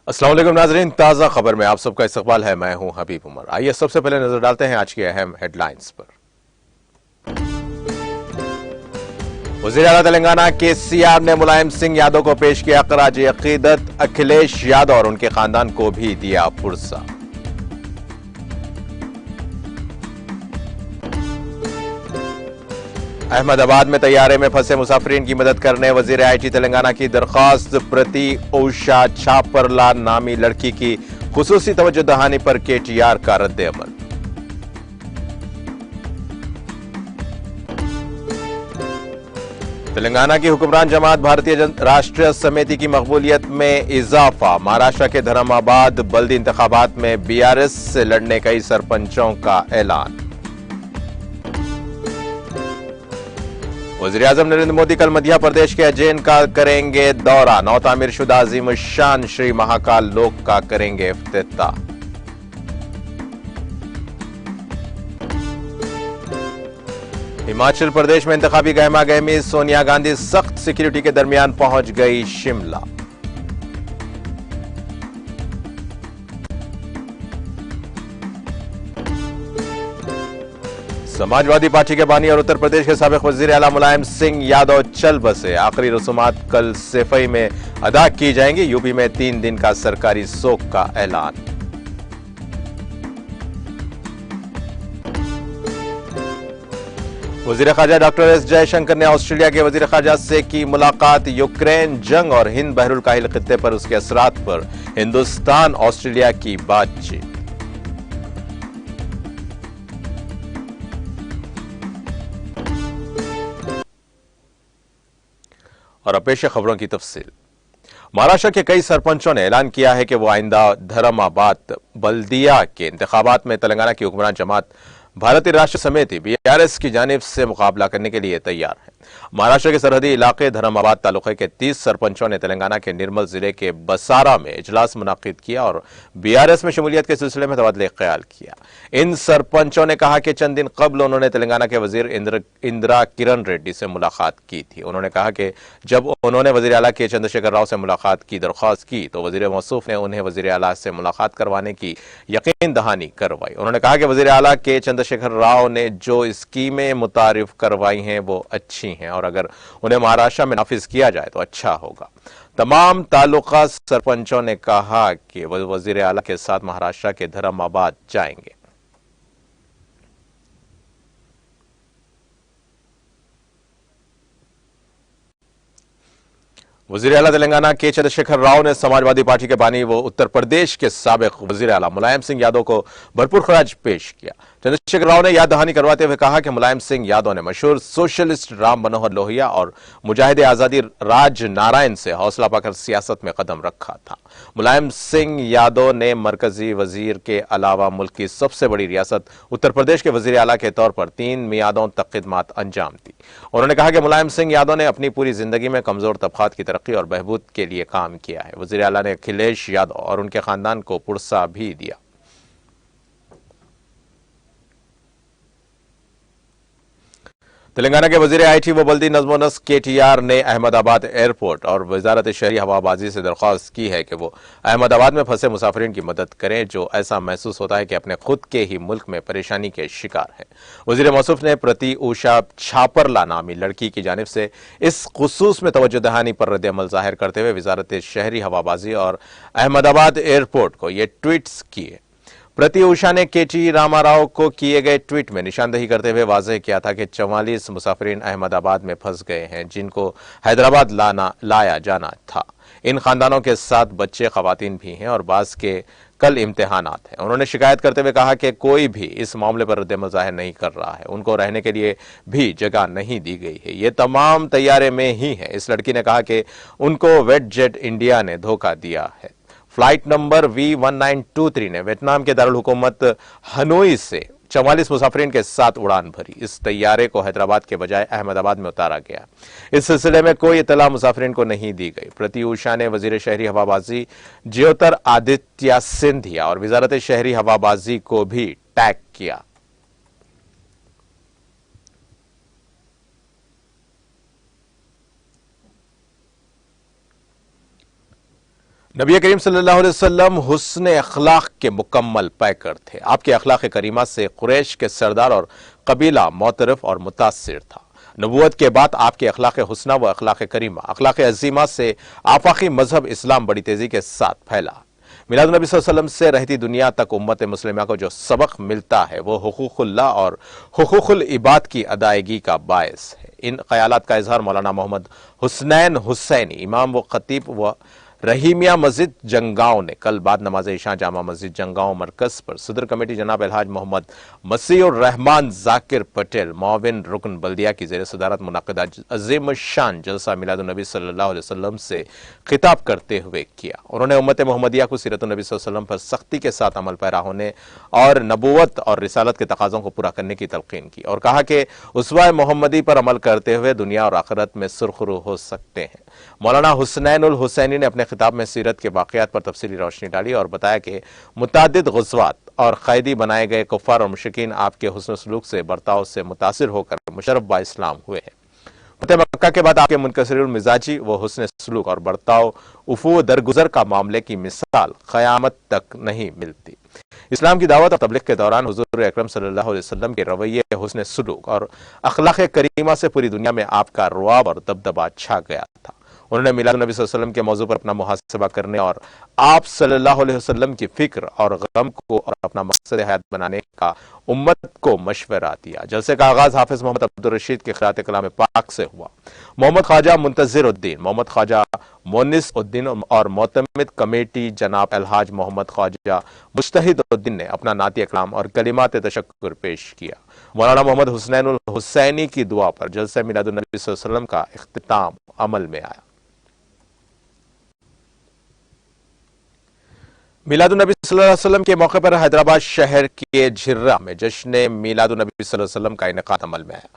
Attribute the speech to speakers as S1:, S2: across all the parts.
S1: अस्सलाम वालेकुम नाज़रीन, ताज़ा खबर में आप सबका इस्तकबाल है। मैं हूं हबीब उमर। आइए सबसे पहले नजर डालते हैं आज की अहम हेडलाइंस पर। वज़ीर आला तेलंगाना केसीआर ने मुलायम सिंह यादव को पेश किया खराज अकीदत। अखिलेश यादव और उनके खानदान को भी दिया पुरसा। अहमदाबाद में तैयारे में फंसे मुसाफिरीन की मदद करने वजीर आईटी तेलंगाना की दरख्वास्त। प्रति ओशा छापरला नामी लड़की की खुसूसी तवज्जो दहानी पर केटीआर का रद्द अमल। तेलंगाना की हुक्मरान जमात भारतीय राष्ट्रीय समिति की मकबूलियत में इजाफा। महाराष्ट्र के धर्माबाद बल्दी इंतखाबात में बीआरएस से लड़ने कई सरपंचों का ऐलान। वज़ीर-ए-आज़म नरेंद्र मोदी कल मध्य प्रदेश के उज्जैन का करेंगे दौरा। नौ तामीर शुदा अजीम शान श्री महाकाल लोक का करेंगे इफ्तिताह। हिमाचल प्रदेश में इंतखाबी गहमा गहमी। सोनिया गांधी सख्त सिक्योरिटी के दरमियान पहुंच गई शिमला। समाजवादी पार्टी के बानी और उत्तर प्रदेश के साबिक वजीर आला मुलायम सिंह यादव चल बसे। आखिरी रसूमात कल सेफई में अदा की जाएंगी। यूपी में 3 दिन का सरकारी शोक का ऐलान। वजीर खारजा डॉक्टर एस जयशंकर ने ऑस्ट्रेलिया के वजीर खारजा से की मुलाकात। यूक्रेन जंग और हिंद बहरुल काहिल खित्ते पर उसके असरात पर हिंदुस्तान ऑस्ट्रेलिया की बातचीत। और अब पेश है खबरों की तफसील। महाराष्ट्र के कई सरपंचों ने ऐलान किया है कि वो आइंदा धर्माबाद बल्दिया के इंतखाबात में तेलंगाना की हुक्मरान जमात भारतीय राष्ट्र समिति बीआरएस की जानिब से मुकाबला करने के लिए तैयार है। महाराष्ट्र के सरहदी इलाके धर्माबाद तालुके के 30 सरपंचों ने तेलंगाना के निर्मल जिले के बसारा में इजलास मुनाकिद किया और बीआरएस में शमूलियत के सिलसिले में तबादले ख्याल किया। इन सरपंचों ने कहा कि चंद दिन कबल उन्होंने तेलंगाना के वजीर इंदिरा किरण रेड्डी से मुलाकात की थी। उन्होंने कहा कि जब उन्होंने वजीर आला के चंद्रशेखर राव से मुलाकात की दरख्वास्त की तो वजीर मौसूफ ने उन्हें वजीर आला से मुलाकात करवाने की यकीन दहानी करवाई। उन्होंने कहा कि वजीर आला के चंद्रशेखर राव ने जो स्कीमें मुतारिफ करवाई हैं वो अच्छी हैं और अगर उन्हें महाराष्ट्र में नाफिज किया जाए तो अच्छा होगा। तमाम तालुका सरपंचों ने कहा कि वह वजीर आला के साथ महाराष्ट्र के धर्माबाद जाएंगे। वजीर आला तेलंगाना के चंद्रशेखर राव ने समाजवादी पार्टी के बानी व उत्तर प्रदेश के साबिक वजीर आला मुलायम सिंह यादव को भरपूर खराज पेश किया। चंद्रशेखर राव ने याद दहानी करवाते हुए कहा कि मुलायम सिंह यादव ने मशहूर सोशलिस्ट राम मनोहर लोहिया और मुजाहिद आजादी राज नारायण से हौसला पाकर सियासत में कदम रखा था। मुलायम सिंह यादव ने मरकजी वजीर के अलावा मुल्क की सबसे बड़ी रियासत उत्तर प्रदेश के वजीर आला के तौर पर 3 मियादों तक खिदमत अंजाम दी। उन्होंने कहा कि मुलायम सिंह यादव ने अपनी पूरी जिंदगी में कमजोर तबकात की तरक्की और बहबूद के लिए काम किया है। वजीर आला ने अखिलेश यादव और उनके खानदान को पुरसा भी दिया। तेलंगाना के वजीर आईटी व बल्दी नज़्म नस्क केटीआर ने अहमदाबाद एयरपोर्ट और वजारत शहरी हवाबाजी से दरख्वास्त की है कि वो अहमदाबाद में फंसे मुसाफिरीन की मदद करें जो ऐसा महसूस होता है कि अपने खुद के ही मुल्क में परेशानी के शिकार हैं। वजीर मौसूफ ने प्रति ऊषा छापरला नामी लड़की की जानिब से इस खुसूस में तवज्जो दहानी पर रद्द अमल जाहिर करते हुए वजारत शहरी हवाबाजी और अहमदाबाद एयरपोर्ट को ये ट्वीट्स किए। प्रति उषा ने केटी रामाराव को किए गए ट्वीट में निशानदही करते हुए वाजह किया था कि 44 मुसाफिरीन अहमदाबाद में फंस गए हैं जिनको हैदराबाद लाया जाना था। इन खानदानों के साथ बच्चे खवातीन भी हैं और बाज के कल इम्तिहानात हैं। उन्होंने शिकायत करते हुए कहा कि कोई भी इस मामले पर रद्द जाहिर नहीं कर रहा है। उनको रहने के लिए भी जगह नहीं दी गई है। ये तमाम तैयारे में ही है। इस लड़की ने कहा कि उनको वेट जेट इंडिया ने धोखा दिया है। फ्लाइट नंबर V1923 ने वियतनाम के दारुल हुकूमत हनोई से 44 मुसाफिरीन के साथ उड़ान भरी। इस तैयारे को हैदराबाद के बजाय अहमदाबाद में उतारा गया। इस सिलसिले में कोई इतला मुसाफिरीन को नहीं दी गई। प्रति उषा ने वजीर शहरी हवाबाजी ज्योतर आदित्य सिंधिया और वजारत शहरी हवाबाजी को भी टैग किया। नबी करीम सल्लल्लाहु अलैहि वसल्लम हुस्न अखलाक के मुकम्मल पैकर थे। आपके अखलाक करीमा से कुरैश के सरदार और कबीला मोतरफ और मुतासिर था। नबूवत के बाद आपके अखलाक हुस्ना व अखलाक करीमा, अखलाक अजीमा से आफाकी मजहब इस्लाम बड़ी तेजी के साथ फैला। मिलाद नबी सल्लल्लाहु अलैहि वसल्लम से रहती दुनिया तक उम्मत मुस्लिमा को जो सबक मिलता है वो हुकूकुल्लाह और हुकूकुल इबाद की अदायगी का बायस है। इन ख्यालात का इजहार मौलाना मोहम्मद हुसनैन हुसैनी, इमाम व खतीब व रहीमिया मस्जिद जंगांव ने कल बाद नमाज इशा जामा मस्जिद जंगांव मरकज पर सदर कमेटी जनाब अलहाज मोहम्मद मसीहुर रहमान जाकिर पटेल मोविन रुकन बल्दिया की जेर सदारत मुनक़दा अजीम शान जलसा मिलाद नबी सल्लल्लाहु अलैहि वसल्लम से खिताब करते हुए किया। उन्होंने उम्मत मोहम्मदिया को सीरत नबी सल्लल्लाहु अलैहि वसल्लम पर सख्ती के साथ अमल पैरा होने और नबूवत और रिसालत के तकाज़ों को पूरा करने की तलकीन की और कहा कि उसवा मोहम्मदी पर अमल करते हुए दुनिया और आखिरत में सुरखरू हो सकते हैं। मौलाना हुसनैनुल हुसैनी ने अपने खिताब में सीरत के वाक़यात पर तफसीली रोशनी डाली और बताया कि मुतादिद ग़ज़वात और क़ैदी बनाए गए कुफ़ार और मुशरिकीन आपके हुस्न सलूक से बर्ताव से मुतासिर होकर मुशर्रफ बा इस्लाम हुए हैं। फतह मक्का के बाद आपके मुनकसिरुल मिजाजी व हुस्न सलूक और बर्ताव उफ़ू दरगुजर का मामले की मिसाल क़यामत तक नहीं मिलती। इस्लाम की दावत और तबलीग के दौरान हुज़ूर अकरम सल्लल्लाहु अलैहि वसल्लम के रवैये, हुस्न सलूक और अखलाक करीमा से पूरी दुनिया में आपका रुआब और दबदबा छा गया था। उन्होंने मिलाद नबी सल्लल्लाहु अलैहि वसल्लम के मौजू पर अपना मुहासबा करने और आप सल्लल्लाहु अलैहि वसल्लम की फिक्र और गम को और अपना मकसद हयात बनाने का उम्मत को मशवरा दिया। जलसे का आगाज हाफिज मोहम्मद अब्दुल रशीद के क़िरात कलाम पाक से हुआ। मोहम्मद ख्वाजा मुंतज़िर उद्दीन, मोहम्मद ख्वाजा मोनिस उद्दीन और मोतमिद कमेटी जनाब अलहाज मोहम्मद ख्वाजा मुस्तहिद उद्दीन ने अपना नाती कलाम और कलिमात तशक्कुर पेश किया। मौलाना मोहम्मद हुसनैनुल हुसैनी की दुआ पर जलसे मिलाद नबी सल्लल्लाहु अलैहि वसल्लम का इख्तिताम अमल में आया। मिलादुन्नबी सल्लल्लाहु अलैहि वसल्लम के मौके पर हैदराबाद शहर के झिर्रा में जश्न मिलादुन्नबी सल्लल्लाहु अलैहि वसल्लम का इनेकाद अमल में आया।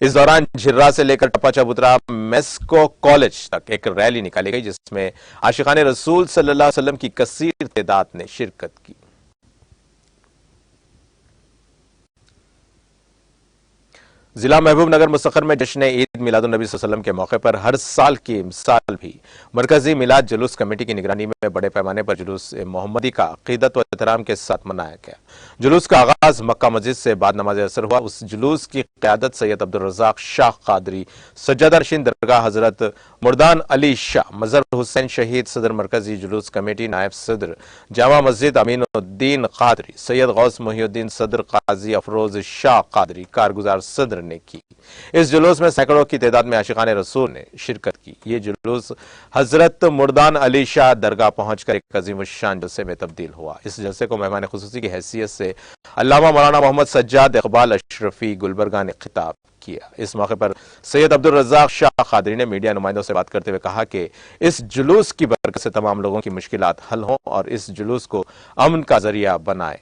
S1: इस दौरान झिर्रा से लेकर टप्पा चबूतरा मेस्को कॉलेज तक एक रैली निकाली गई जिसमें आशिकाने रसूल सल्लल्लाहु अलैहि वसल्लम की कसीर तादाद ने शिरकत की। जिला महबूब नगर मुस्तखर में जश्न ईद मिलादुन्नबी सल्लल्लाहु अलैहि वसल्लम के मौके पर हर साल की मिसाल भी मरकजी मिलाद जुलूस कमेटी की निगरानी में बड़े पैमाने पर जुलूस मोहम्मदी का अकीदत व एहतराम के साथ मनाया गया। जुलूस का आगाज मक्का मस्जिद से बाद नमाज असर हुआ। उस जुलूस की क़यादत सैयद अब्दुल रज़ाक शाह कादरी, सज्जादा नशीन दरगाह हजरत मुर्दान अली शाह, मजहर हुसैन शहीद सदर मरकजी जुलूस कमेटी नायब सदर जामा मस्जिद अमीनुद्दीन कादरी, सैयद गौस मोहिउद्दीन सदर काजी अफरोज शाह कादरी कारगुजार सदर ने की। इस जुलूस में सैकड़ों की तादाद में आशिकाने रसूल ने शिरकत की। ये जुलूस हजरत मुर्दान अली शाह दरगाह पहुंचकर एक अजीम शान जलसे में तब्दील हुआ। इस जलसे को मेहमान खुसूसी की हैसियत से अल्लामा मौलाना मोहम्मद सज्जाद इकबाल अशरफी गुलबर्गा ने खिताब किया। इस मौके पर सैयद अब्दुल रज़ाक शाह कादरी ने मीडिया नुमाइंदों से बात करते हुए कहा कि इस जुलूस की बरकत से तमाम लोगों की मुश्किलात हल हों और इस जुलूस को अमन का जरिया बनाए।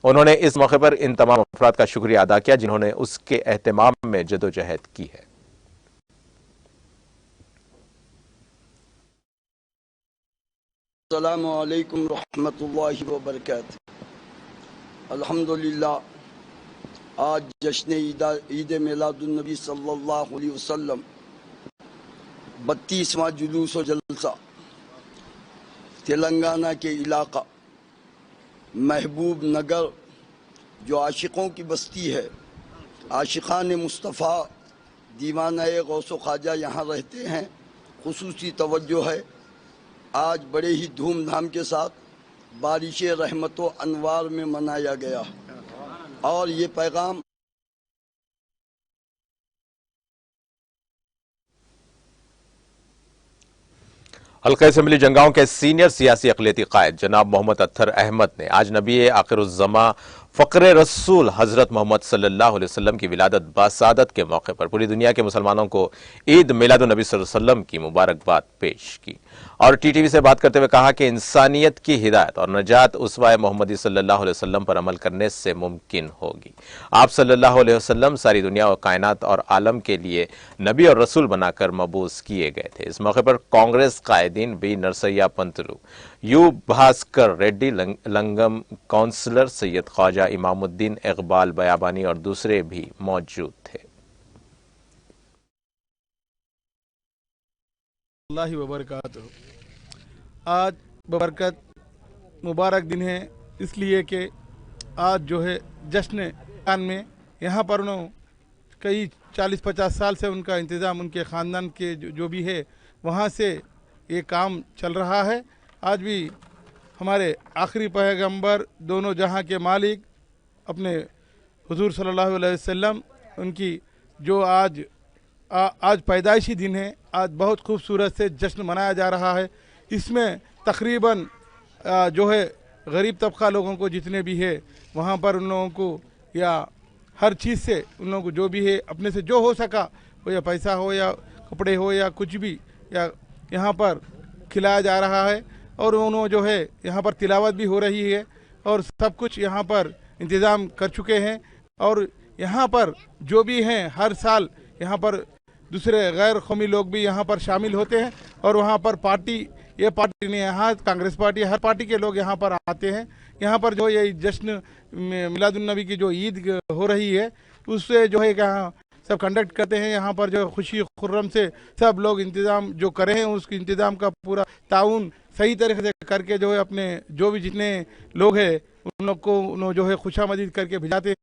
S1: उन्होंने इस मौके पर इन तमाम अफराद का शुक्रिया अदा किया जिन्होंने उसके एहतमाम में जदोजहद की है।
S2: अस्सलामु अलैकुम रहमतुल्लाहि व बरकातहू। अल्हम्दुलिल्लाह, आज जश्न ईद मिलादुन्नबी सल्लल्लाहु अलैहि वसल्लम 32वां जुलूस और जलसा तेलंगाना के इलाका महबूब नगर जो आशिकों की बस्ती है, आशिकान मुस्तफ़ा दीवाना गौसो ख्वाजा यहाँ रहते हैं, खुसूसी तवज्जो है। आज बड़े ही धूमधाम के साथ बारिश रहमत व अनवार में मनाया गया और ये पैगाम
S1: हल्का असम्बली जंगांव के सीनियर सियासी अक़लियती कायद जनाब मोहम्मद अत्तर अहमद ने आज नबी आखिरुज़्ज़मा फ़क्र रसूल हज़रत मोहम्मद सल्लल्लाहु अलैहि वसल्लम की विलादत बासादत के मौके पर पूरी दुनिया के मुसलमानों को ईद मिलादुन्नबी सल्लल्लाहु अलैहि वसल्लम की मुबारकबाद पेश की और टीटीवी से बात करते हुए कहा कि इंसानियत की हिदायत और नजात उसवा मोहम्मदी सल्लल्लाहु अलैहि वसल्लम पर अमल करने से मुमकिन होगी। आप सल्लल्लाहु अलैहि वसल्लम सारी दुनिया और कायनात और आलम के लिए नबी और रसूल बनाकर मबूस किए गए थे। इस मौके पर कांग्रेस कायदीन बी नरसैया पंतलू, यू भास्कर रेड्डी, लंगम काउंसलर सैयद ख्वाजा इमामुद्दीन इकबाल बयाबानी और दूसरे भी मौजूद थे।
S3: अल्लाह व बरकातहू। आज बबरकत मुबारक दिन है, इसलिए कि आज जो है जश्न खान में यहाँ पर उन्होंने कई 40-50 साल से उनका इंतज़ाम उनके ख़ानदान के जो भी है वहाँ से ये काम चल रहा है। आज भी हमारे आखिरी पैगंबर दोनों जहाँ के मालिक अपने हुजूर सल्लल्लाहु अलैहि वसल्लम उनकी जो आज पैदाइशी दिन है, आज बहुत खूबसूरत से जश्न मनाया जा रहा है। इसमें तकरीबन जो है गरीब तबका लोगों को जितने भी है वहाँ पर उन लोगों को या हर चीज़ से उन लोगों को जो भी है अपने से जो हो सका, वो या पैसा हो या कपड़े हो या कुछ भी, या यहाँ पर खिलाया जा रहा है। और उन्होंने जो है यहाँ पर तिलावत भी हो रही है और सब कुछ यहाँ पर इंतज़ाम कर चुके हैं। और यहाँ पर जो भी हैं हर साल यहाँ पर दूसरे गैर कौमी लोग भी यहाँ पर शामिल होते हैं और वहाँ पर ये पार्टी नहीं, यहाँ कांग्रेस पार्टी, हर पार्टी के लोग यहाँ पर आते हैं। यहाँ पर जो ये जश्न मिलादुन्नबी की जो ईद हो रही है उससे जो है यहाँ सब कंडक्ट करते हैं। यहाँ पर जो खुशी खुर्रम से सब लोग इंतज़ाम जो करे हैं उसके इंतज़ाम का पूरा ताउन सही तरीके से करके जो है अपने जो भी जितने लोग हैं उन लोग को जो है खुशामदीद करके भिजाते हैं।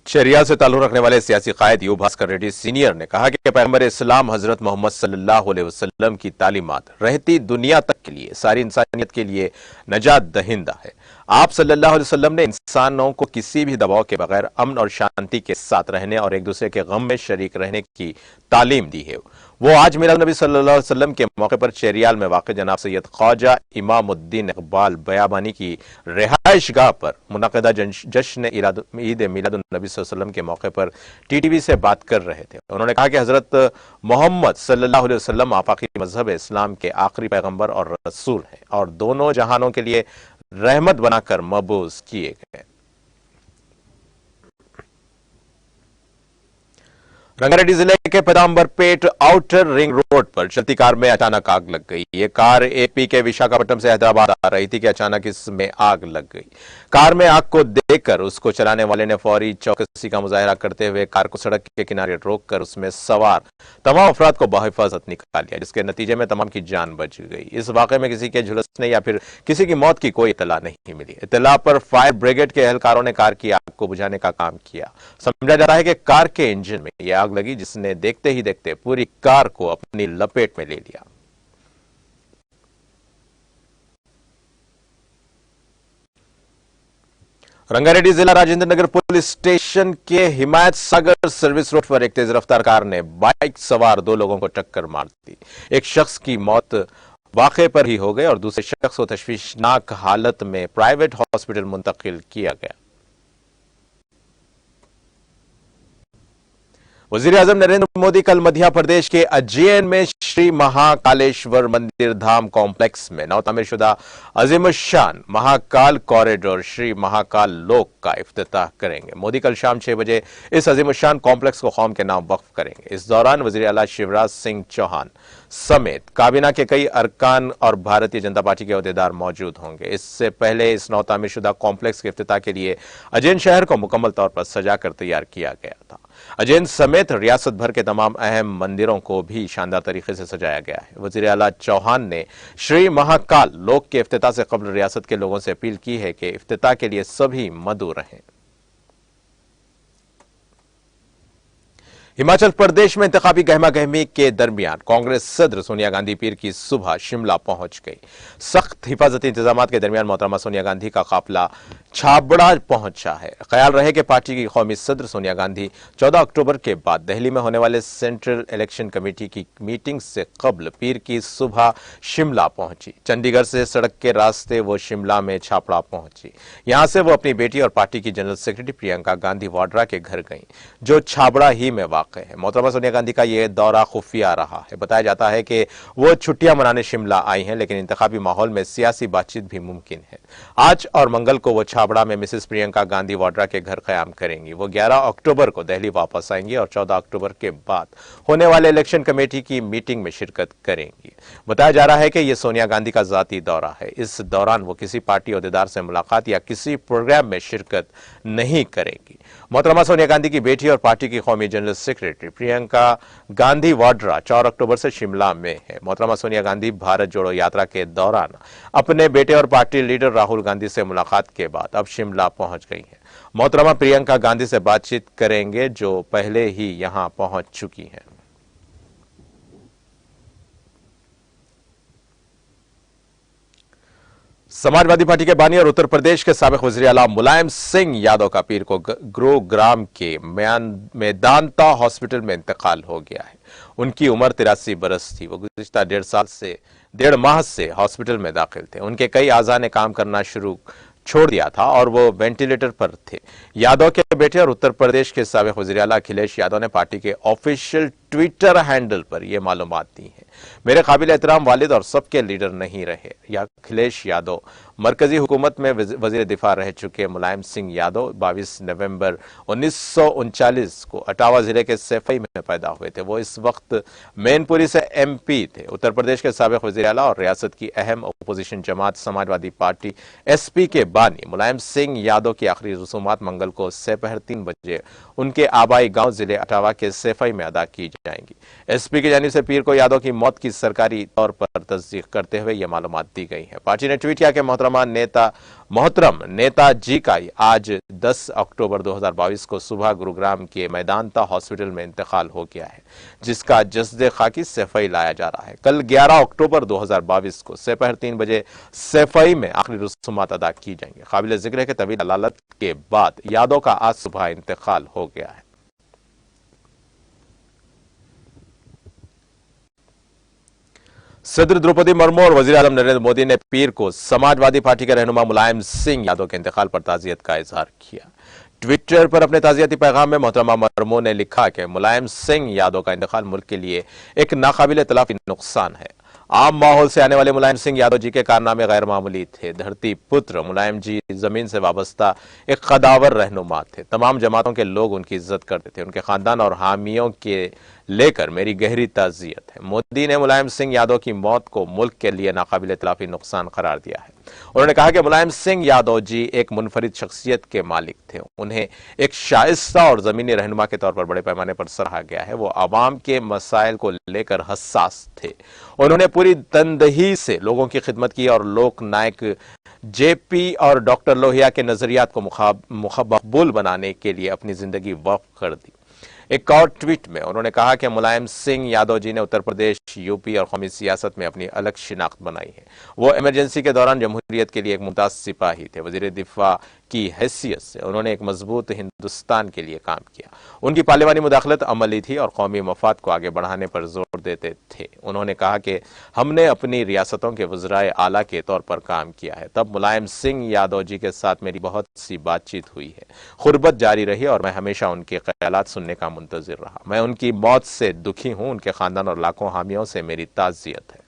S1: शरिया से ताल्लुक रखने वाले सियासी कायद यू भास्कर रेड्डी सीनियर ने कहा कि पैगंबर इस्लाम हजरत मोहम्मद सल्लल्लाहु अलैहि वसल्लम की तालीमात रहती दुनिया तक के लिए, सारी इंसानियत के लिए नजात दहिंदा है। आप सल्लल्लाहु अलैहि वसल्लम ने इंसानों को किसी भी दबाव के बगैर अमन और शांति के साथ रहने और एक दूसरे के गम में शरीक रहने की तालीम दी है। वो आज मिलाद नबी सल्लल्लाहु अलैहि वसल्लम के मौके पर चेरियाल में वाक़ जनाब सैयद ख्वाजा इमामुद्दीन इकबाल बयाबानी की रिहाइशगाह पर मुनक़दा जश्न ईद मिलाद नबी सल्लल्लाहु अलैहि वसल्लम के मौके पर टीटीवी से बात कर रहे थे। उन्होंने कहा कि हजरत मोहम्मद सल्लल्लाहु अलैहि वसल्लम आपाकी मजहब इस्लाम के आखिरी पैगंबर और रसूल हैं और दोनों जहानों के लिए रहमत बनाकर मबूस किए गए। रंगारेड्डी जिले के पैगंबरपेट आउटर रिंग रोड पर चलती कार में अचानक आग लग गई। ये कार एपी के विशाखापट्टनम से हैदराबाद आ रही थी कि अचानक इसमें आग लग गई। कार में आग को देखकर उसको चलाने वाले ने फौरी चौकसी का मुजाहरा करते हुए कार को सड़क के किनारे रोककर उसमें सवार तमाम अफराद को बहिफाजत निकाल लिया, जिसके नतीजे में तमाम की जान बच गई। इस वाकये में किसी के झुलसने या फिर किसी की मौत की कोई इतला नहीं मिली। इतला पर फायर ब्रिगेड के एहलकारों ने कार की आग को बुझाने का काम किया। समझा जाता है कि कार के इंजन में यह आग लगी, जिसने देखते ही देखते पूरी कार को अपनी लपेट में ले लिया। रंगारेड्डी जिला राजेंद्र नगर पुलिस स्टेशन के हिमायत सागर सर्विस रोड पर एक तेज रफ्तार कार ने बाइक सवार 2 लोगों को टक्कर मार दी। एक शख्स की मौत वाक़े पर ही हो गई और दूसरे शख्स को तशवीशनाक हालत में प्राइवेट हॉस्पिटल मुंतकिल किया गया। वजीर आजम नरेंद्र मोदी कल मध्य प्रदेश के उज्जैन में श्री महाकालेश्वर मंदिर धाम कॉम्प्लेक्स में नवतामीर शुदा अजीमुशान महाकाल कॉरिडोर श्री महाकाल लोक का इफ्तिताह करेंगे। मोदी कल शाम 6 बजे इस अजीमुशान कॉम्प्लेक्स को कौम के नाम वक्फ करेंगे। इस दौरान वजीर आला शिवराज सिंह चौहान समेत काबीना के कई अरकान और भारतीय जनता पार्टी के अहदेदार मौजूद होंगे। इससे पहले इस नवतामीर शुदा कॉम्प्लेक्स के इफ्तिताह के लिए उज्जैन शहर को मुकम्मल तौर पर सजाकर तैयार किया गया था। उज्जैन समेत रियासत भर के तमाम अहम मंदिरों को भी शानदार तरीके से सजाया गया है। वजीर आला चौहान ने श्री महाकाल लोक के इफ्तिताह से कबल रियासत के लोगों से अपील की है कि इफ्तिताह के लिए सभी मदऊ रहें। हिमाचल प्रदेश में इंतखाबी गहमा गहमी के दरमियान कांग्रेस सदर सोनिया गांधी पीर की सुबह शिमला पहुंच गई। सख्त हिफाजती इंतजामात के दरमियान मोहतरमा सोनिया गांधी का काफिला छाबड़ा पहुंचा है। ख्याल रहे कि पार्टी की कौमी सदर सोनिया गांधी 14 अक्टूबर के बाद दिल्ली में होने वाले सेंट्रल इलेक्शन कमेटी की मीटिंग से कबल पीर की सुबह शिमला पहुंची। चंडीगढ़ से सड़क के रास्ते वो शिमला में छापड़ा पहुंची। यहां से वो अपनी बेटी और पार्टी की जनरल सेक्रेटरी प्रियंका गांधी वाड्रा के घर गईं, जो छाबड़ा ही में वाक़ है। मोहतरमा सोनिया गांधी का यह दौरा खुफिया रहा है। बताया जाता है कि वो छुट्टियां मनाने शिमला आई हैं, लेकिन इंतखाबी माहौल में सियासी बातचीत भी मुमकिन है। आज और मंगल को वो छाबड़ा में मिसेस प्रियंका गांधी वाड्रा के घर क़याम करेंगी। वो 11 अक्टूबर को दिल्ली वापस आएंगी और 14 अक्टूबर के बाद होने वाले इलेक्शन कमेटी की मीटिंग में शिरकत करेंगी। बताया जा रहा है कि यह सोनिया गांधी का जाती दौरा है। इस दौरान वो किसी पार्टी अहदेदार से मुलाकात या किसी प्रोग्राम में शिरकत नहीं करेंगी। मोहतरमा सोनिया गांधी की बेटी और पार्टी की कौमी जनरल सेक्रेटरी प्रियंका गांधी वाड्रा 4 अक्टूबर से शिमला में है। मोहतरमा सोनिया गांधी भारत जोड़ो यात्रा के दौरान अपने बेटे और पार्टी लीडर राहुल गांधी से मुलाकात के बाद अब शिमला पहुंच गई हैं। मोहतरमा प्रियंका गांधी से बातचीत करेंगे, जो पहले ही यहां पहुंच चुकी हैं। समाजवादी पार्टी के बानी और उत्तर प्रदेश के साबिक वज़ीर आला मुलायम सिंह यादव का पीर को गुरुग्राम के मेदांता हॉस्पिटल में इंतकाल हो गया है। उनकी उम्र 83 बरस थी। वो गुज़िश्ता 1.5 माह से हॉस्पिटल में दाखिल थे। उनके कई आज़ा ने काम करना छोड़ दिया था और वो वेंटिलेटर पर थे। यादव के बेटे और उत्तर प्रदेश के साबिक वज़ीर आला अखिलेश यादव ने पार्टी के ऑफिशियल ट्विटर हैंडल पर यह मालूमात दी है। मेरे काबिल एहतराम वालिद और सबके लीडर नहीं रहे। अखिलेश यादव मरकजी हुकूमत में वजीर दिफा रह चुके मुलायम सिंह यादव 22 नवंबर 1939 को अटावा जिले के सैफई में पैदा हुए थे। वो इस वक्त मैनपुरी से MP थे। उत्तर प्रदेश के साबिक वज़ीर आला और रियासत की अहम अपोजिशन जमात समाजवादी पार्टी SP के बानी मुलायम सिंह यादव की आखिरी रसूमात मंगल को दोपहर 3 बजे उनके आबाई गांव जिले अटावा के सैफई में अदा की जाएंगी। SP की जानिब से पीर को यादव की मौत की सरकारी तौर पर तस्दीक करते हुए यह मालूमात दी गई है। पार्टी ने ट्वीट किया कि मोहतरम नेताजी का आज 10 अक्टूबर 2022 को सुबह गुरुग्राम के मेदांता हॉस्पिटल में इंतकाल हो गया है, जिसका जस्दे खाकी सैफई लाया जा रहा है। कल 11 अक्टूबर 2022 को दोपहर 3 बजे सैफई में आखिरी रसूमात अदा की जाएंगी। काबिल जिक्र है कि तवील अदालत के बाद यादव का आज सुबह इंतकाल हो गया है। सदर द्रौपदी मुर्मू और वजीर आजम नरेंद्र मोदी ने पीर को समाजवादी पार्टी के रहनुमा मुलायम सिंह यादव के इंतकाल पर ताजियत का इजहार किया। ट्विटर पर अपने ताजियती पैगाम में मोहतरमा मुर्मू ने लिखा कि मुलायम सिंह यादव का इंतकाल मुल्क के लिए एक नाकाबिल तलाफी नुकसान है। आम माहौल से आने वाले मुलायम सिंह यादव जी के कारनामे गैर मामूली थे। धरती पुत्र मुलायम जी जमीन से वाबस्ता एक कदावर रहनुमा थे। तमाम जमातों के लोग उनकी इज्जत करते थे। उनके खानदान और हामियों के लेकर मेरी गहरी ताज़ियत है। मोदी ने मुलायम सिंह यादव की मौत को मुल्क के लिए नाकाबिल तलाफी नुकसान करार दिया है। उन्होंने कहा कि मुलायम सिंह यादव जी एक मुनफरिद शख्सियत के मालिक थे। उन्हें एक शाइस्ता और जमीनी रहनुमा के तौर पर बड़े पैमाने पर सराहा गया है। वो आवाम के मसाइल को लेकर हसास थे। उन्होंने पूरी तनदही से लोगों की खिदमत की और लोक नायक JP और डॉक्टर लोहिया के नजरियात को मकबूल बनाने के लिए अपनी जिंदगी वक्फ कर दी। एक और ट्वीट में उन्होंने कहा कि मुलायम सिंह यादव जी ने उत्तर प्रदेश, UP और कौमी सियासत में अपनी अलग शिनाख्त बनाई है। वो इमरजेंसी के दौरान जमहूरियत के लिए एक मुमताज सिपाही थे। वजीर दिफा की हैसियत से उन्होंने एक मजबूत हिंदुस्तान के लिए काम किया। उनकी पार्लिमानी मुदाखलत अमली थी और कौमी मफाद को आगे बढ़ाने पर जोर देते थे। उन्होंने कहा कि हमने अपनी रियासतों के वज़राए आला के तौर पर काम किया है। तब मुलायम सिंह यादव जी के साथ मेरी बहुत सी बातचीत हुई है। खुरबत जारी रही और मैं हमेशा उनके ख्यालात सुनने का मुंतजिर रहा। मैं उनकी मौत से दुखी हूं। उनके खानदान और लाखों हामियों से मेरी ताज़ियत है।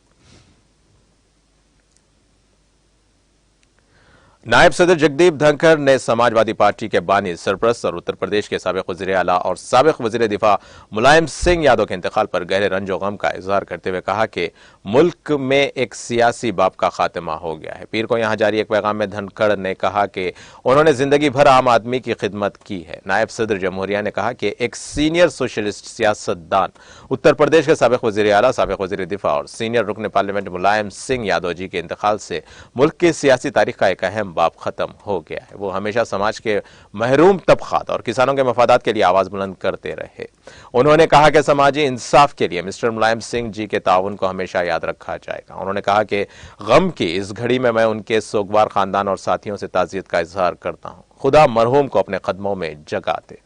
S1: नायब सदर जगदीप धनखड़ ने समाजवादी पार्टी के बानी सरप्रस्त और उत्तर प्रदेश के साबिक वज़ीर आला और साबिक वज़ीर दिफा मुलायम सिंह यादव के इंतकाल पर गहरे रंज और गम का इजहार करते हुए कहा कि मुल्क में एक सियासी बाब का खात्मा हो गया है। पीर को यहां जारी एक पैगाम में धनखड़ ने कहा कि उन्होंने जिंदगी भर आम आदमी की खिदमत की है। नायब सदर जमहूरिया ने कहा कि एक सीनियर सोशलिस्ट सियासतदान उत्तर प्रदेश के साबिक वज़ीर आला, साबिक वज़ीर दिफा और सीनियर रुकन पार्लियामेंट मुलायम सिंह यादव जी के इंतकाल से मुल्क की सियासी तारीख का एक अहम बाब खत्म हो गया है। वो हमेशा समाज के महरूम तबकात और किसानों के मफादात के लिए आवाज बुलंद करते रहे। उन्होंने कहा कि समाजी इंसाफ के लिए मिस्टर मुलायम सिंह जी के ताउन को हमेशा याद रखा जाएगा। उन्होंने कहा कि गम की इस घड़ी में मैं उनके सोगवार खानदान और साथियों से ताज़ियत का इजहार करता हूं। खुदा मरहूम को अपने कदमों में जगा दे।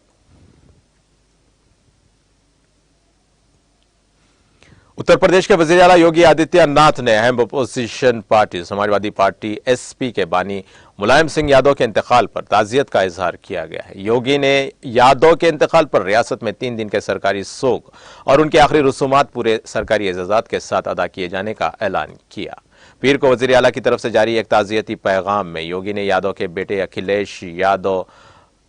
S1: उत्तर प्रदेश के वज़ीर आला योगी आदित्यनाथ ने अहम opposition party Samajwadi party SP के बानी मुलायम सिंह यादव के इंतकाल पर ताज़ियत का इजहार किया गया है। योगी ने यादव के इंतकाल पर रियासत में 3 दिन के सरकारी सोग और उनके आखिरी रसूमात पूरे सरकारी एजाज़ात के साथ अदा किए जाने का ऐलान किया। पीर को वज़ीर आला की तरफ से जारी एक ताज़ियती पैगाम में योगी ने यादव के बेटे अखिलेश यादव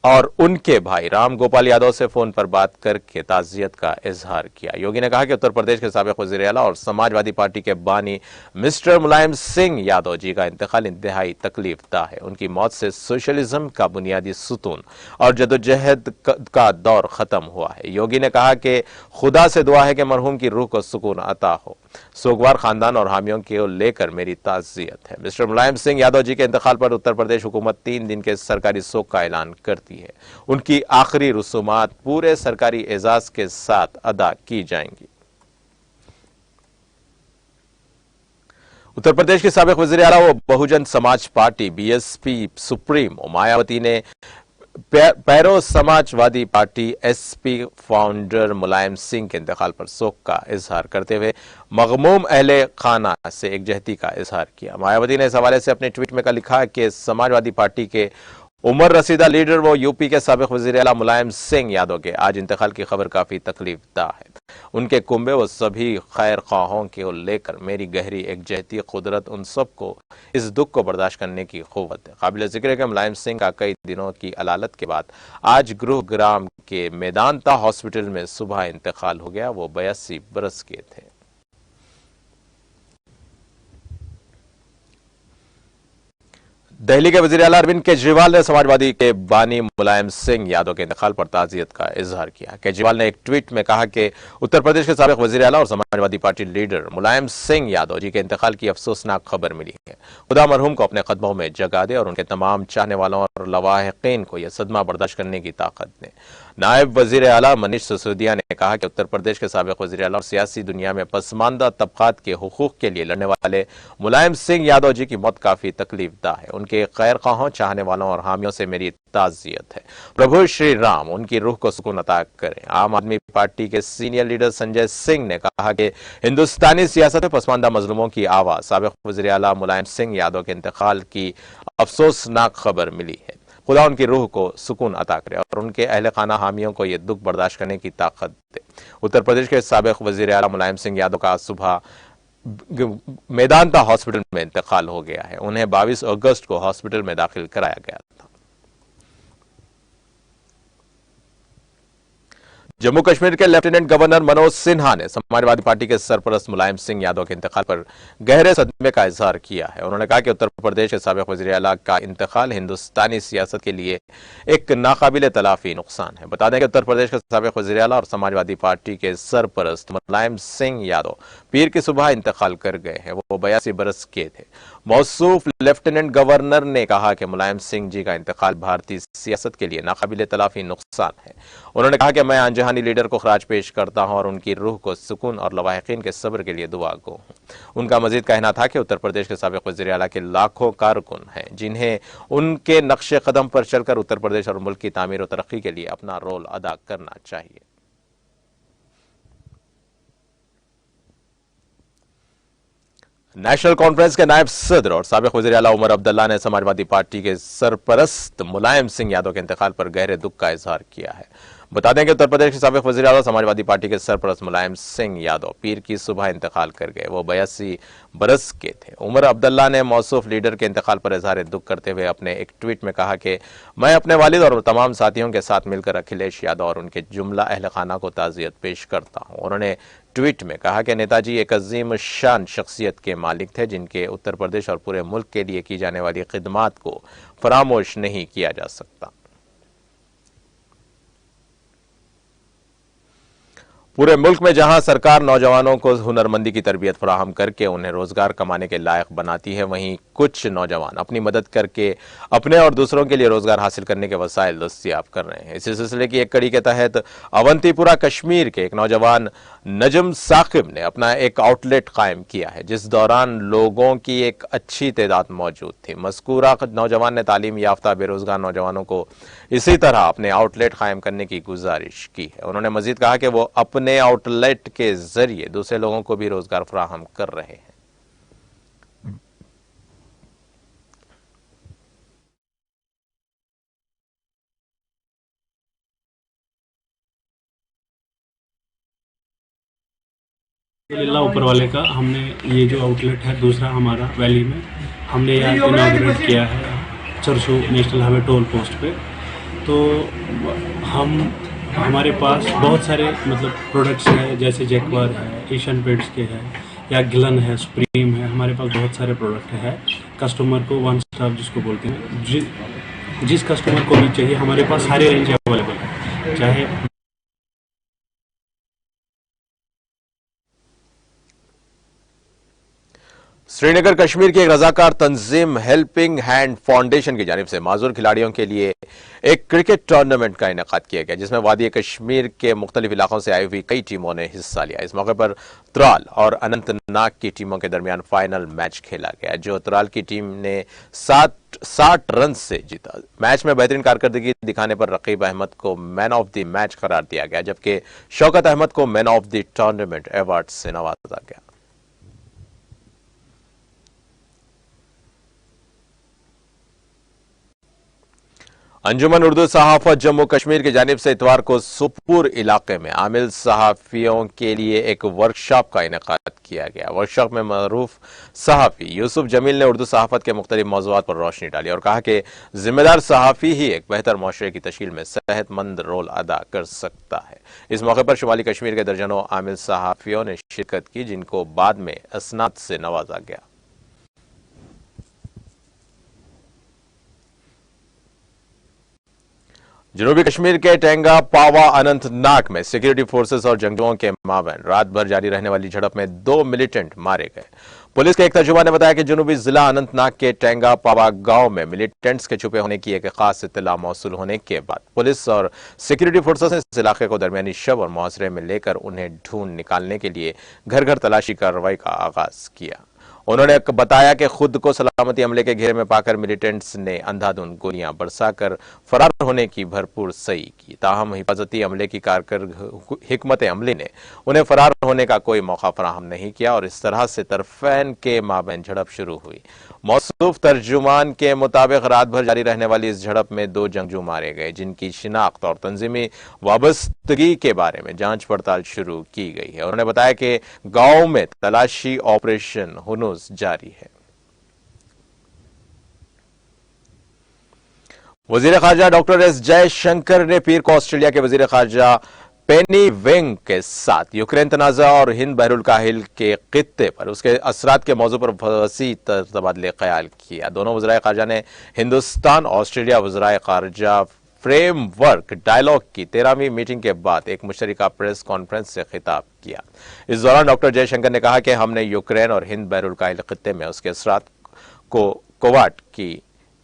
S1: और उनके भाई राम गोपाल यादव से फोन पर बात करके ताज़ियत का इजहार किया। योगी ने कहा कि उत्तर प्रदेश के साबिक वज़ीर आला और समाजवादी पार्टी के बानी मिस्टर मुलायम सिंह यादव जी का इंतकाल इंतहाई तकलीफदा है। उनकी मौत से सोशलिज्म का बुनियादी सुतून और जदोजहद का दौर खत्म हुआ है। योगी ने कहा कि खुदा से दुआ है कि मरहूम की रूह को सुकून अता हो। सोगवार खानदान और हामियों को लेकर मेरी ताज़ियत है। मिस्टर मुलायम सिंह यादव जी के इंतकाल पर उत्तर प्रदेश हुकूमत 3 दिन के सरकारी शोक का ऐलान करती है। उनकी आखिरी रसूमात पूरे सरकारी एजाज के साथ अदा की जाएंगी। उत्तर प्रदेश के साबिक वज़ीर आला व Bahujan Samaj party BSP supremo Mayawati ने पैरो Samajwadi party SP founder Mulayam Singh के इंतकाल पर शोक का इजहार करते हुए मगमूम अहले खाना से एकजहती का इजहार किया। मायावती ने इस हवाले से अपने ट्वीट में लिखा कि समाजवादी पार्टी के उमर रसीदा लीडर वो यूपी के साबिक वज़ीर आला मुलायम सिंह यादव के आज इंतकाल की खबर काफी तकलीफदा है। उनके कुंबे व सभी खैर ख्वाहों को लेकर मेरी गहरी एकजहती कुदरत उन सबको इस दुख को बर्दाश्त करने की क़ुव्वत है। काबिल ज़िक्र है कि मुलायम सिंह का कई दिनों की अलालत के बाद आज गुरुग्राम के मेदांता हॉस्पिटल में सुबह इंतकाल हो गया। वो 82 बरस के थे। दिल्ली के वज़ीर आला अरविंद केजरीवाल ने समाजवादी के बानी मुलायम सिंह यादव के इंतकाल पर ताज़ियत का इजहार किया। केजरीवाल ने एक ट्वीट में कहा कि उत्तर प्रदेश के साबिक वज़ीर आला और समाजवादी पार्टी लीडर मुलायम सिंह यादव जी के इंतकाल की अफसोसनाक खबर मिली है। खुदा मरहूम को अपने कदमों में जगा दे और उनके तमाम चाहने वालों और लवाहिकीन को यह सदमा बर्दाश्त करने की ताकत दे। नायब वज़ीर आला मनीष सिसोदिया ने कहा कि उत्तर प्रदेश के साबिक वज़ीर आला और सियासी दुनिया में पसमानदा तबकात के हुकूक के लिए लड़ने वाले मुलायम सिंह यादव जी की मौत काफी तकलीफदा है। उनके खैर ख्वाहों, चाहने वालों और हामियों से मेरी ताज़ियत है। प्रभु श्री राम उनकी रूह को सुकून अता करें। आम आदमी पार्टी के सीनियर लीडर संजय सिंह ने कहा कि हिंदुस्तानी सियासत में पसमानदा मजलूमों की आवाज साबिक वज़ीर आला मुलायम सिंह यादव के इंतकाल की अफसोसनाक खबर मिली है। खुदा उनकी रूह को सुकून अता करे और उनके अहले खाना हामियों को यह दुख बर्दाश्त करने की ताकत दे। उत्तर प्रदेश के साबिक वज़ीर आला मुलायम सिंह यादव का सुबह मेदांता हॉस्पिटल में इंतकाल हो गया है। उन्हें 22 अगस्त को हॉस्पिटल में दाखिल कराया गया था। जम्मू कश्मीर के लेफ्टिनेंट गवर्नर मनोज सिन्हा ने समाजवादी पार्टी के सरपरस्त मुलायम सिंह यादव के इंतकाल पर गहरे सदमे का इजहार किया है। उन्होंने कहा कि उत्तर प्रदेश के साबिक वज़ीर आला का इंतकाल हिंदुस्तानी सियासत के लिए एक नाकाबिले तलाफी नुकसान है। बता दें कि उत्तर प्रदेश के साबिक वज़ीर आला और समाजवादी पार्टी के सरपरस्त मुलायम सिंह यादव पीर की सुबह इंतकाल कर गए हैं। वो 82 बरस के थे। मौसूफ लेफ्टिनेंट गवर्नर ने कहा कि मुलायम सिंह जी का इंतकाल भारतीय सियासत के लिए नाकाबिले तलाफी नुकसान है। उन्होंने कहा कि मैं अनजहानी लीडर को खराज पेश करता हूं और उनकी रूह को सुकून और लवाहिकीन के सब्र के लिए दुआ गो हूं। उनका मजीद कहना था कि उत्तर प्रदेश के साबिक वज़ीर आला के लाखों कारकुन हैं जिन्हें उनके नक्शे कदम पर चलकर उत्तर प्रदेश और मुल्क की तामीर और तरक्की के लिए अपना रोल अदा करना चाहिए। नेशनल कॉन्फ्रेंस के नायब सदर और साबिक वज़ीर आला उमर अब्दुल्ला ने समाजवादी पार्टी के सरपरस्त मुलायम सिंह यादव के इंतकाल पर गहरे दुख का इजहार किया है। बता दें कि उत्तर प्रदेश के साबिक वज़ीर आला समाजवादी पार्टी के सरपरस्त मुलायम सिंह यादव पीर की सुबह इंतकाल कर गए। वो 82 बरस के थे। उमर अब्दुल्ला ने मौसूफ लीडर के इंतकाल पर इजहार दुख करते हुए अपने एक ट्वीट में कहा कि मैं अपने वालिद और तमाम साथियों के साथ मिलकर अखिलेश यादव और उनके जुमला अहल खाना को ताज़ियत पेश करता हूँ। उन्होंने ट्वीट में कहा कि नेताजी एक अजीम शान शख्सियत के मालिक थे जिनके उत्तर प्रदेश और पूरे मुल्क के लिए की जाने वाली खिदमात को फरामोश नहीं किया जा सकता। पूरे मुल्क में जहां सरकार नौजवानों को हुनरमंदी की तरबियत फराहम करके उन्हें रोजगार कमाने के लायक बनाती है, वहीं कुछ नौजवान अपनी मदद करके अपने और दूसरों के लिए रोजगार हासिल करने के वसाइल दस्तयाब कर रहे हैं। इसी सिलसिले की एक कड़ी के तहत अवंतीपुरा कश्मीर के एक नौजवान नजम साकिब ने अपना एक आउटलेट कायम किया है जिस दौरान लोगों की एक अच्छी तादाद मौजूद थी। मज़कूरा नौजवान ने तालीम याफ्ता बेरोजगार नौजवानों को इसी तरह अपने आउटलेट कायम करने की गुजारिश की है। उन्होंने मजीद कहा कि वो अपने आउटलेट के जरिए दूसरे लोगों को भी रोजगार फराहम कर रहे हैं।
S4: अल्लाह ऊपर वाले का हमने ये जो आउटलेट है दूसरा हमारा वैली में हमने यहाँ इनाग्रेट किया है चरसू नेशनल हाईवे टोल पोस्ट पे। तो हम हमारे पास बहुत सारे मतलब प्रोडक्ट्स हैं, जैसे जैक्वार है, एशियन पेंट्स के है, या गिलन है, सुप्रीम है। हमारे पास बहुत सारे प्रोडक्ट है। कस्टमर को वन स्टार जिसको बोलते हैं, जिस कस्टमर को भी चाहिए हमारे पास सारे रेंज अवेलेबल है। चाहे
S1: श्रीनगर कश्मीर की एक रजाकार तंजीम हेल्पिंग हैंड फाउंडेशन की जानिब से माजूर खिलाड़ियों के लिए एक क्रिकेट टूर्नामेंट का इनेकाद किया गया, जिसमें वादी कश्मीर के मुख्तलिफ इलाकों से आई हुई कई टीमों ने हिस्सा लिया। इस मौके पर त्राल और अनंतनाग की टीमों के दरमियान फाइनल मैच खेला गया, जो त्राल की टीम ने 60 रन से जीता। मैच में बेहतरीन कारकर्दगी दिखाने पर रकीब अहमद को मैन ऑफ द मैच करार दिया गया, जबकि शौकत अहमद को man of the tournament award से नवाजा गया। अंजुमन उर्दू सहाफत जम्मू कश्मीर की जानिब से इतवार को सुपुर इलाके में आमिल सहाफियों के लिए एक वर्कशॉप का इनेकाद किया गया। वर्कशॉप में मरूफ सहाफी यूसुफ जमील ने उर्दू सहाफत के मुख्तलिफ मौज़ूआत पर रोशनी डाली और कहा कि जिम्मेदार सहाफी ही एक बेहतर मुआशरे की तश्कील में सेहतमंद रोल अदा कर सकता है। इस मौके पर शुमाली कश्मीर के दर्जनों आमिल सहाफियों ने शिरकत की, जिनको बाद में असनाद से नवाजा गया। जनूबी कश्मीर के टेंगा पावा अनंतनाग में सिक्योरिटी फोर्सेस और जंगजुओं के माबैन रात भर जारी रहने वाली झड़प में 2 मिलिटेंट मारे गए। पुलिस के एक तर्जुमान ने बताया कि जनूबी जिला अनंतनाग के टेंगा पावा गांव में मिलिटेंट्स के छुपे होने की एक खास इत्तला मौसूल होने के बाद पुलिस और सिक्योरिटी फोर्सेस ने इस इलाके को दरमियानी शव और मुहासरे में लेकर उन्हें ढूंढ निकालने के लिए घर घर तलाशी कार्रवाई का आगाज किया। उन्होंने बताया कि खुद को सलामती अमले के घेरे में पाकर मिलिटेंट्स ने अंधाधुंध गोलियां बरसाकर फरार होने की भरपूर सही की। ताहम हिफाजती अमले की हिकमत अमली ने उन्हें फरार होने का कोई मौका फराहम नहीं किया और इस तरह से तरफैन के माबैन झड़प शुरू हुई। मौसूफ तर्जुमान के मुताबिक रात भर जारी रहने वाली इस झड़प में 2 जंगजू मारे गए, जिनकी शिनाख्त और तंजीमी वाबस्तगी के बारे में जांच पड़ताल शुरू की गई है। उन्होंने बताया कि गांव में तलाशी ऑपरेशन हुनूस जारी है। वजीर खारजा डॉक्टर एस जयशंकर ने पीर को ऑस्ट्रेलिया के वजीर खारजा पेनी वेंग के साथ यूक्रेन तनाज़ा और हिंद बहरुल काहिल के खित्ते पर उसके असरात के मौजू पर वसी तबादले ख्याल किया। दोनों वज़राए खारजा ने हिंदुस्तान ऑस्ट्रेलिया वज़राए खारजा फ्रेमवर्क डायलॉग की 13वीं मीटिंग के बाद एक मुश्तरका प्रेस कॉन्फ्रेंस से खिताब किया। इस दौरान डॉक्टर जयशंकर ने कहा कि हमने यूक्रेन और हिंद बहरुल काहिल खित्ते में उसके असरात को क्वाड की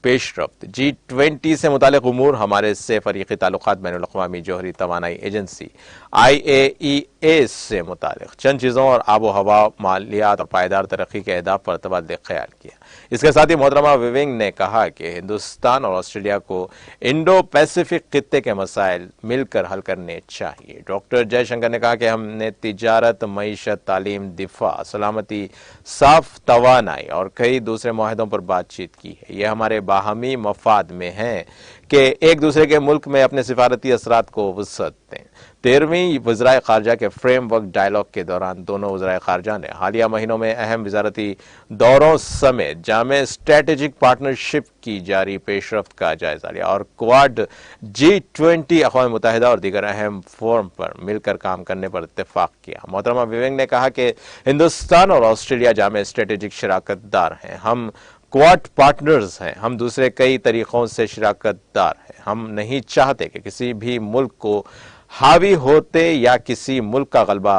S1: पेशरफ्त, G20 से मुतालिक उमूर, हमारे से फरीकी ताल्लुकात, बैनुल अक़वामी जोहरी तवानाई एजेंसी IAEA से मुतालिक चंद चीज़ों और आबो हवा, मालियात और पायदार तरक्की के अहदाफ पर तबादले ख्याल किया। इसके साथ ही मोहतरमा विविंग ने कहा कि हिंदुस्तान और ऑस्ट्रेलिया को इंडो पैसिफिक खित्ते के मसाइल मिलकर हल करने चाहिए। डॉक्टर जयशंकर ने कहा कि हमने तिजारत, मईशत, तालीम, दिफा, सलामती, साफ तवानाई और कई दूसरे मुआहदों पर बातचीत की है। यह हमारे बाहमी मफाद में है कि एक दूसरे के मुल्क में अपने सिफारती असरात को वसअत दें। 13वीं वज़राए खारजा के फ्रेमवर्क डायलॉग के दौरान दोनों वज़राए खारजा ने हालिया महीनों में अहम वज़ारती दौरों समेत जामे स्ट्रेटेजिक पार्टनरशिप की जारी पेशरफ्त का जायजा लिया और क्वाड, G20, अक़वाम मुत्तहिदा और दीगर अहम फोरम पर मिलकर काम करने पर इत्तेफाक किया। मोहतरमा विविंग ने कहा कि हिंदुस्तान और ऑस्ट्रेलिया जामे स्ट्रेटेजिक शराकतदार हैं। हम क्वाड पार्टनर्स हैं। हम दूसरे कई तरीकों से शराकतदार हैं। हम नहीं चाहते कि किसी भी मुल्क को हावी होते या किसी मुल्क का गलबा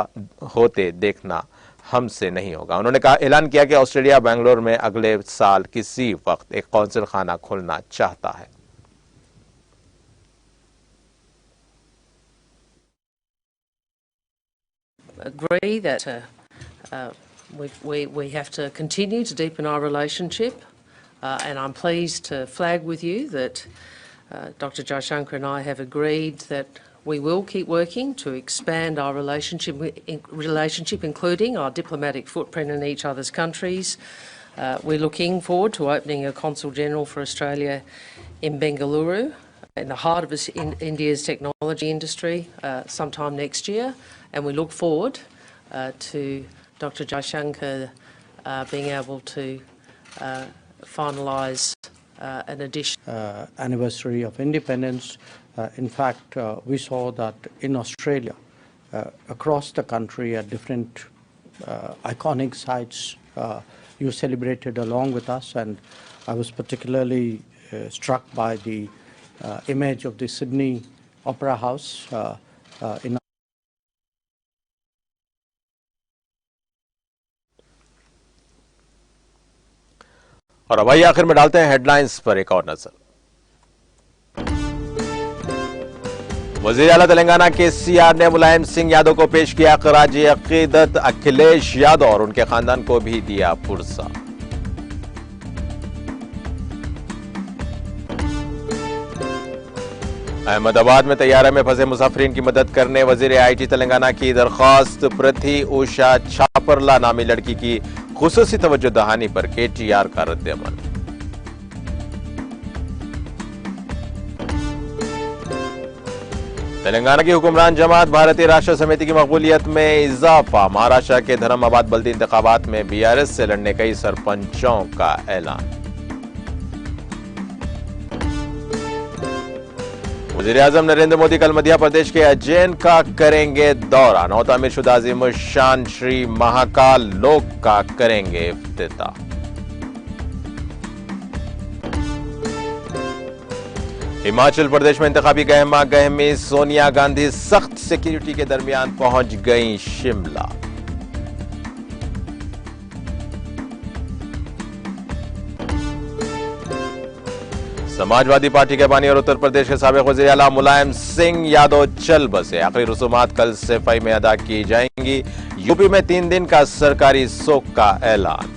S1: होते देखना हमसे नहीं होगा। उन्होंने ऐलान किया कि ऑस्ट्रेलिया बेंगलोर में अगले साल किसी वक्त एक कौंसिल खाना खोलना चाहता है।
S5: Agree that we have to continue to deepen our relationship, and I'm pleased to flag with you that Dr. Jayashankar and I have agreed that we will keep working to expand our relationship, including our diplomatic footprint in each other's countries. We're looking forward to opening a Consul General for Australia in Bengaluru, in the heart of India's technology industry, sometime next year, and we look forward to Dr. Jayashankar being able to finalise an addition.
S6: Anniversary of independence. In fact, we saw that in Australia, across the country at different iconic sites, you celebrated along with us, and I was particularly struck by the image of the Sydney Opera House in
S1: और अब आइए आखिर में डालते हैं headlines पर एक और नजर। वज़ीर आला तेलंगाना KCR ने मुलायम सिंह यादव को पेश किया खराज अकीदत। अखिलेश यादव और उनके खानदान को भी दिया पुरसा। अहमदाबाद में तैयारे में फंसे मुसाफिरीन की मदद करने वज़ीर IT तेलंगाना की दरख्वास्त। पृथ्वी उषा छापरला नामी लड़की की खुसूसी तवज्जो दहानी पर KTR का रद्द-ए-अमल। तेलंगाना की हुक्मरान जमात भारतीय राष्ट्र समिति की मकबूलियत में इजाफा। महाराष्ट्र के धर्माबाद बल्दी इंतखाबात में BRS से लड़ने कई सरपंचों का ऐलान। वज़ीर आज़म नरेंद्र मोदी कल मध्य प्रदेश के उज्जैन का करेंगे दौरा। नौ तामीर शुदा अज़ीम शान श्री महाकाल लोक का करेंगे इफ्तिताह। हिमाचल प्रदेश में इंतखाबी गहमा गहमी। सोनिया गांधी सख्त सिक्योरिटी के दरमियान पहुंच गईं शिमला। समाजवादी पार्टी के बानी और उत्तर प्रदेश के साबिक वज़ीर आला मुलायम सिंह यादव चल बसे। आखिरी रसूमात कल सफाई में अदा की जाएंगी। यूपी में 3 दिन का सरकारी शोक का ऐलान।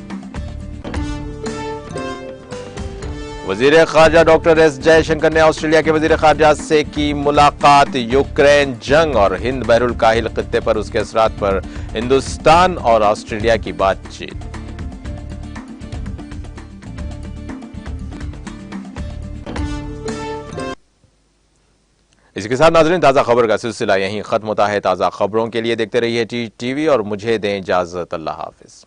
S1: वज़ीर ख़ारजा डॉक्टर S जयशंकर ने ऑस्ट्रेलिया के वज़ीर ख़ारजा से की मुलाकात। यूक्रेन जंग और हिंद बहरुल काहिल खित्ते पर उसके असरात पर हिंदुस्तान और ऑस्ट्रेलिया की बातचीत। इसके साथ नाज़रीन ताज़ा खबर का सिलसिला यहीं खत्म होता है। ताज़ा खबरों के लिए देखते रहिए TTV और मुझे दें इजाज़त। अल्लाह हाफ़िज़।